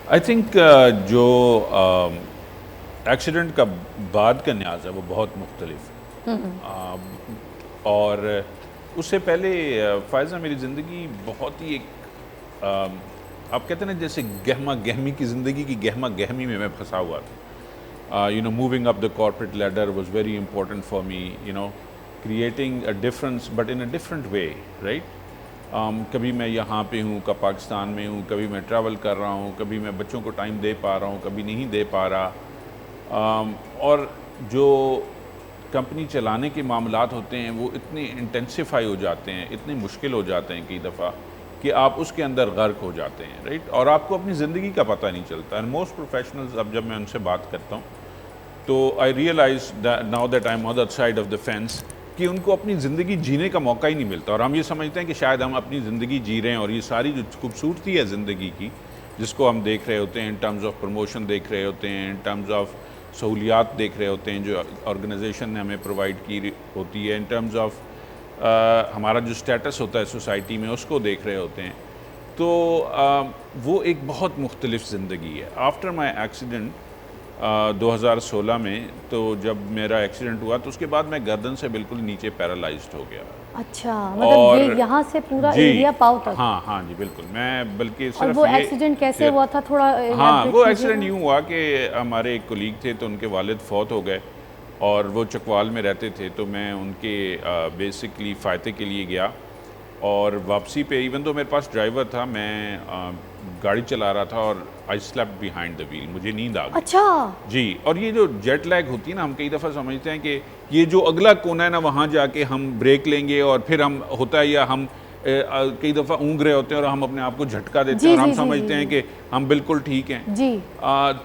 I think جو accident کا بعد کا نیاز ہے وہ بہت مختلف ہے، اور اس سے پہلے فائزہ میری زندگی بہت ہی ایک آپ کہتے ہیں نا جیسے گہما گہمی کی زندگی کی گہما گہمی میں پھنسا ہوا تھا. Moving up the corporate leader was very important for me, creating a difference but in a different way, right. کبھی میں یہاں پہ ہوں، کب پاکستان میں ہوں، کبھی میں ٹریول کر رہا ہوں، کبھی میں بچوں کو ٹائم دے پا رہا ہوں، کبھی نہیں دے پا رہا. اور جو کمپنی چلانے کے معاملات ہوتے ہیں وہ اتنے انٹینسیفائی ہو جاتے ہیں، اتنے مشکل ہو جاتے ہیں کئی دفعہ کہ آپ اس کے اندر غرق ہو جاتے ہیں، رائٹ. اور آپ کو اپنی زندگی کا پتہ نہیں چلتا. اینڈ موسٹ پروفیشنلز، اب جب میں ان سے بات کرتا ہوں تو I realise now that I am on that side of the fence کہ ان کو اپنی زندگی جینے کا موقع ہی نہیں ملتا. اور ہم یہ سمجھتے ہیں کہ شاید ہم اپنی زندگی جی رہے ہیں، اور یہ ساری جو خوبصورتی ہے زندگی کی جس کو ہم دیکھ رہے ہوتے ہیں ان ٹرمز آف پروموشن، دیکھ رہے ہوتے ہیں ان ٹرمز آف سہولیات، دیکھ رہے ہوتے ہیں جو آرگنائزیشن نے ہمیں پرووائڈ کی ہوتی ہے، ان ٹرمز آف ہمارا جو اسٹیٹس ہوتا ہے سوسائٹی میں اس کو دیکھ رہے ہوتے ہیں. تو وہ ایک بہت مختلف زندگی ہے. آفٹر مائی ایکسیڈنٹ 2016 میں، تو جب میرا ایکسیڈنٹ ہوا تو اس کے بعد میں گردن سے بالکل نیچے پیرالائزڈ ہو گیا. اچھا، مطلب یہ یہاں سے پورا ایریا پاؤ تک؟ ہاں جی بالکل. میں بلکہ اور صرف وہ ایکسیڈنٹ کیسے ہوا تھا تھوڑا ہاں وہ ایکسیڈنٹ یوں ہوا کہ ہمارے ایک کولیگ تھے تو ان کے والد فوت ہو گئے، اور وہ چکوال میں رہتے تھے، تو میں ان کے بیسکلی فائدے کے لیے گیا. اور واپسی پہ ایون تو میرے پاس ڈرائیور تھا، میں گاڑی چلا رہا تھا اور آئی سلیپٹ بیہائنڈ دا ویل، مجھے نیند آ گئی. اچھا جی. اور یہ جو جیٹ لیگ ہوتی ہے نا، ہم کئی دفعہ سمجھتے ہیں کہ یہ جو اگلا کونا ہے نا وہاں جا کے ہم بریک لیں گے اور پھر ہم ہوتا ہے، یا ہم کئی دفعہ اونگ رہے ہوتے ہیں اور ہم اپنے آپ کو جھٹکا دیتے ہیں اور ہم سمجھتے ہیں کہ ہم بالکل ٹھیک ہیں.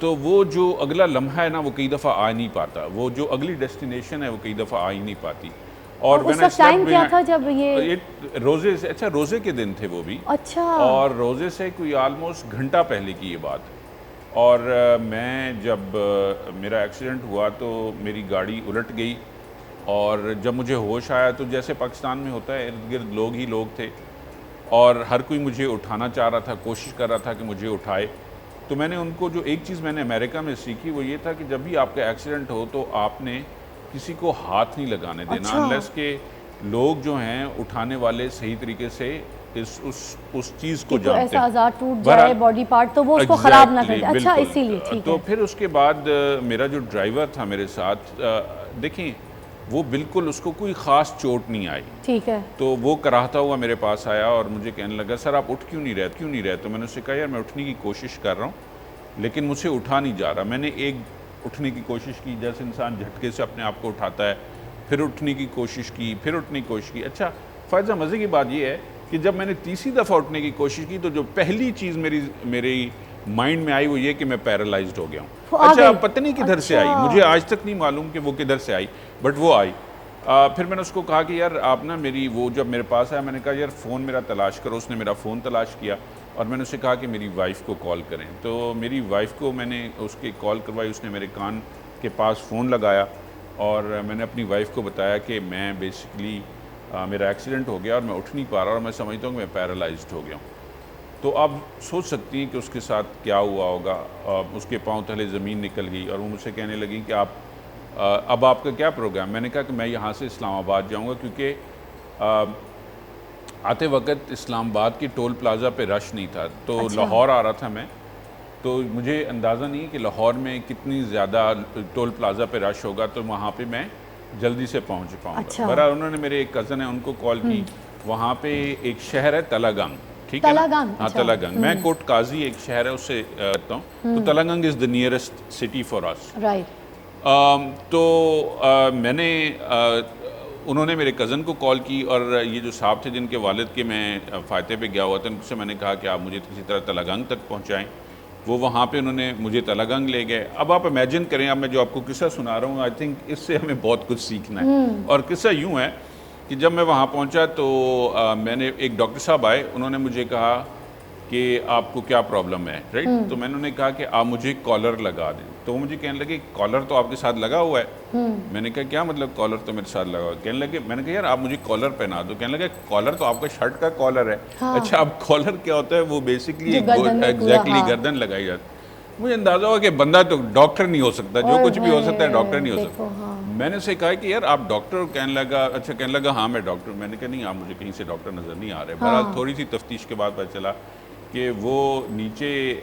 تو وہ جو اگلا لمحہ ہے نا وہ کئی دفعہ آ نہیں پاتا، وہ جو اگلی ڈیسٹینیشن ہے وہ کئی دفعہ آ ہی نہیں پاتی. اور اس وقت ٹائم کیا تھا جب یہ روزے سے، اچھا روزے کے دن تھے وہ بھی، اچھا، اور روزے سے کوئی آلموسٹ گھنٹہ پہلے کی یہ بات ہے. اور میں جب میرا ایکسیڈنٹ ہوا تو میری گاڑی الٹ گئی، اور جب مجھے ہوش آیا تو جیسے پاکستان میں ہوتا ہے ارد گرد لوگ ہی لوگ تھے، اور ہر کوئی مجھے اٹھانا چاہ رہا تھا، کوشش کر رہا تھا کہ مجھے اٹھائے. تو میں نے ان کو جو ایک چیز میں نے امریکہ میں سیکھی وہ یہ تھا کہ جب بھی آپ کا ایکسیڈنٹ ہو تو آپ نے کسی کو ہاتھ نہیں لگانے دینا، انلیس کہ لوگ جو ہیں اٹھانے والے صحیح طریقے سے اس چیز کو جانتے ہیں، ایسا آزار ٹوٹ جائے باڈی پارٹ تو وہ اس کو خراب نہ کرے. اچھا، اسی لیے ٹھیک ہے. تو پھر اس کے بعد میرا جو ڈرائیور تھا میرے ساتھ، دیکھیں وہ بالکل اس کو کوئی خاص چوٹ نہیں آئی، ٹھیک ہے. تو وہ کراہتا ہوا میرے پاس آیا اور مجھے کہنے لگا سر آپ اٹھ کیوں نہیں رہے؟ تو میں نے اس سے کہا یار میں اٹھنے کی کوشش کر رہا ہوں لیکن مجھ سے اٹھا نہیں جا رہا. میں نے ایک اٹھنے کی کوشش کی، جیسے انسان جھٹکے سے اپنے آپ کو اٹھاتا ہے، پھر اٹھنے کی کوشش کی، پھر اٹھنے کی کوشش کی. اچھا فائزہ مزے کی بات یہ ہے کہ جب میں نے تیسری دفعہ اٹھنے کی کوشش کی تو جو پہلی چیز میری مائنڈ میں آئی وہ یہ کہ میں پیرالائزڈ ہو گیا ہوں. اچھا پتہ نہیں کدھر سے آئی، مجھے آج تک نہیں معلوم کہ وہ کدھر سے آئی، بٹ وہ آئی. پھر میں نے اس کو کہا کہ یار آپ نا وہ جب میرے پاس آیا میں نے کہا یار فون میرا تلاش کرو. اس نے میرا فون تلاش کیا اور میں نے اسے کہا کہ میری وائف کو کال کریں. تو میری وائف کو میں نے اس کی کال کروائی، اس نے میرے کان کے پاس فون لگایا اور میں نے اپنی وائف کو بتایا کہ میں بیسکلی میرا ایکسیڈنٹ ہو گیا اور میں اٹھ نہیں پا رہا اور میں سمجھتا ہوں کہ میں پیرالائزڈ ہو گیا ہوں. تو آپ سوچ سکتی ہیں کہ اس کے ساتھ کیا ہوا ہوگا. اس کے پاؤں تلے زمین نکل گئی اور وہ مجھ سے کہنے لگی کہ اب آپ کا کیا پروگرام؟ میں نے کہا کہ میں یہاں سے اسلام آباد جاؤں گا، کیونکہ آتے وقت اسلام آباد کی ٹول پلازا پہ رش نہیں تھا، تو لاہور آ رہا تھا میں، تو مجھے اندازہ نہیں کہ لاہور میں کتنی زیادہ ٹول پلازا پہ رش ہوگا، تو وہاں پہ میں جلدی سے پہنچ پاؤں گا. بہرحال انہوں نے میرے ایک کزن ہے ان کو کال کی. وہاں پہ ایک شہر ہے تلگنگ، ٹھیک ہے نا؟ ہاں تلگنگ. میں کوٹ قاضی ایک شہر ہے اس سے رہتا ہوں، تو تلگنگ از دا نیئرسٹ سٹی فار اس. تو میں نے انہوں نے میرے کزن کو کال کی اور یہ جو صاحب تھے جن کے والد کے میں فائدے پہ گیا ہوا تھا ان سے میں نے کہا کہ آپ مجھے کسی طرح تلگنگ تک پہنچائیں. وہ وہاں پہ انہوں نے مجھے تلگنگ لے گئے. اب آپ امیجن کریں، اب میں جو آپ کو قصہ سنا رہا ہوں آئی تھنک اس سے ہمیں بہت کچھ سیکھنا ہے. اور قصہ یوں ہے کہ جب میں وہاں پہنچا تو میں نے ایک ڈاکٹر صاحب آئے، انہوں نے مجھے کہا کہ آپ کو کیا پرابلم ہے، رائٹ. تو میں نے کہا کہ آپ مجھے کالر لگا دیں. تو وہ مجھے کہنے لگے کالر تو آپ کے ساتھ لگا ہوا ہے. میں نے کہا کیا مطلب کالر تو میرے ساتھ لگا ہوا ہے؟ کہنے لگے، میں نے کہا یار آپ مجھے کالر پہنا دو. کہنے لگے کالر تو آپ کا شرٹ کا کالر ہے. اچھا اب کالر کیا ہوتا ہے؟ وہ بیسکلی ایگزیکٹلی گردن لگائی جاتی. مجھے اندازہ ہوا کہ بندہ تو ڈاکٹر نہیں ہو سکتا، جو کچھ بھی ہو سکتا ہے ڈاکٹر نہیں ہو سکتا. میں نے اسے کہا کہ یار آپ ڈاکٹر؟ کہنے لگا اچھا، کہنے لگا ہاں میں ڈاکٹر. میں نے کہا نہیں، آپ مجھے کہیں سے ڈاکٹر نظر نہیں آ رہے. بہرحال تھوڑی سی تفتیش کے بعد پتہ چلا کہ وہ نیچے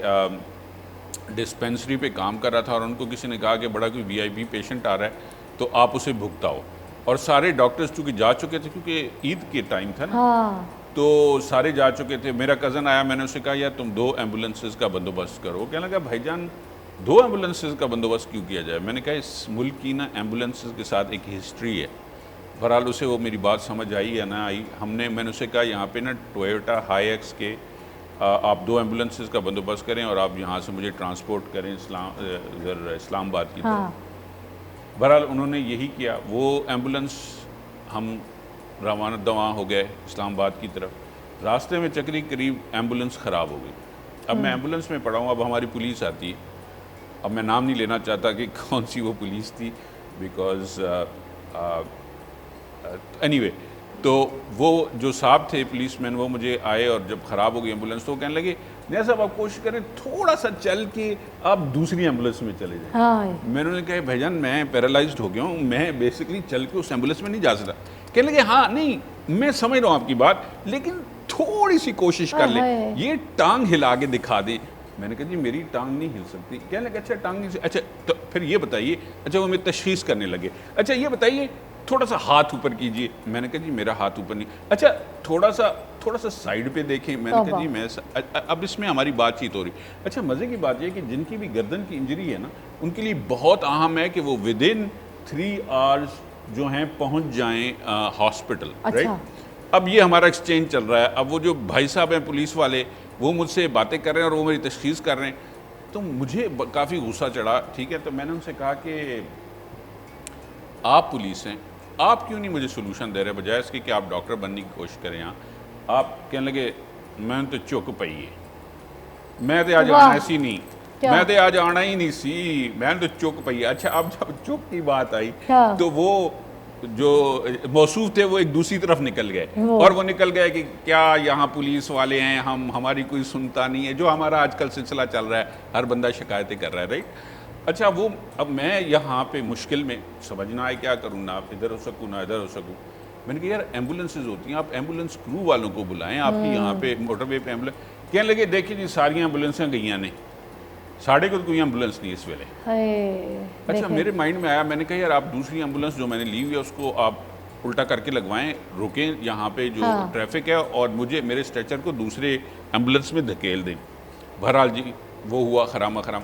ڈسپینسری پہ کام کر رہا تھا اور ان کو کسی نے کہا کہ بڑا کوئی وی آئی پی پیشنٹ آ رہا ہے تو آپ اسے بھگتاؤ. اور سارے ڈاکٹرز چونکہ جا چکے تھے، کیونکہ عید کے ٹائم تھا نا، تو سارے جا چکے تھے. میرا کزن آیا، میں نے اسے کہا یار تم 2 ایمبولینسز کا بندوبست کرو. کہنے لگا بھائی جان 2 ایمبولینسز کا بندوبست کیوں کیا جائے؟ میں نے کہا اس ملک کی نا ایمبولینسز کے ساتھ ایک ہسٹری ہے. بہرحال اسے وہ میری بات سمجھ آئی یا نہ آئی، میں نے اسے کہا یہاں پہ نا ٹویوٹا ہائی ایکس کے آپ 2 ایمبولینسز کا بندوبست کریں اور آپ یہاں سے مجھے ٹرانسپورٹ کریں اسلام آباد کی طرف. بہرحال انہوں نے یہی کیا. وہ ایمبولینس ہم روانہ دواں ہو گئے اسلام آباد کی طرف. راستے میں چکری قریب ایمبولینس خراب ہو گئی. اب میں ایمبولینس میں پڑا ہوں، اب ہماری پولیس آتی ہے. اب میں نام نہیں لینا چاہتا کہ کون سی وہ پولیس تھی، بیکاز اینی وے. تو وہ جو صاحب تھے پولیس مین، وہ مجھے آئے اور جب خراب ہو گئی ایمبولینس تو وہ کہنے لگے نہیں صاحب آپ کوشش کریں تھوڑا سا چل کے آپ دوسری ایمبولینس میں چلے جائیں. میں نے کہا بھائی جان میں پیرالائزڈ ہو گیا ہوں، میں بیسکلی چل کے اس ایمبولینس میں نہیں جا سکتا. کہنے لگے ہاں نہیں میں سمجھ رہا ہوں آپ کی بات، لیکن تھوڑی سی کوشش کر لیں، یہ ٹانگ ہلا کے دکھا دیں. میں نے کہا جی میری ٹانگ نہیں ہل سکتی. کہنے لگے اچھا ٹانگ نہیں، اچھا تو پھر یہ بتائیے. اچھا وہ میں تشخیص کرنے لگے، اچھا یہ بتائیے تھوڑا سا ہاتھ اوپر کیجئے. میں نے کہا جی میرا ہاتھ اوپر نہیں. اچھا تھوڑا سا سائیڈ پہ دیکھیں. میں نے کہا جی میں اب اس میں ہماری بات چیت ہو رہی. اچھا مزے کی بات یہ کہ جن کی بھی گردن کی انجری ہے نا، ان کے لیے بہت اہم ہے کہ وہ ودن 3 hours جو ہیں پہنچ جائیں ہاسپٹل. رائٹ. اب یہ ہمارا ایکسچینج چل رہا ہے. اب وہ جو بھائی صاحب ہیں پولیس والے، وہ مجھ سے باتیں کر رہے ہیں اور وہ میری تشخیص کر رہے ہیں. تو مجھے کافی غصہ چڑھا. ٹھیک ہے، تو میں نے ان سے کہا کہ آپ پولیس ہیں، آپ کیوں نہیں مجھے سولوشن دے رہے بجائے اس کی کہ آپ ڈاکٹر بننے کی کوشش کریں یہاں. آپ کہنے لگے میں تو چک پئی ہے، میں تو آج آنا سی نہیں، میں تو آج آنا ہی نہیں سی، میں تو چک پئی ہے. اچھا اب جب چک کی بات آئی تو وہ جو موصوف تھے وہ ایک دوسری طرف نکل گئے اور وہ نکل گئے کہ کیا یہاں پولیس والے ہیں، ہماری کوئی سنتا نہیں ہے، جو ہمارا آج کل سلسلہ چل رہا ہے، ہر بندہ شکایتیں کر رہا ہے. رائٹ. اچھا وہ اب میں یہاں پہ مشکل میں سمجھنا ہے کیا کروں، نہ ادھر ہو سکوں نہ ادھر ہو سکوں. میں نے کہا یار ایمبولینسز ہوتی ہیں، آپ ایمبولینس کرو والوں کو بلائیں، آپ کی یہاں پہ موٹر وے پہ ایمبولینس. کہنے لگے دیکھیں جی ساری ایمبولینسیں گئیاں نے، ساڑھے کو کوئی ایمبولینس نہیں اس ویلے. اچھا میرے مائنڈ میں آیا، میں نے کہا یار آپ دوسری ایمبولینس جو میں نے لی ہوئی ہے اس کو آپ الٹا کر کے لگوائیں، رکیں یہاں پہ جو ٹریفک ہے اور مجھے میرے اسٹریچر کو دوسرے ایمبولینس میں دھکیل دیں. بہرحال جی وہ ہوا خرامہ خرام.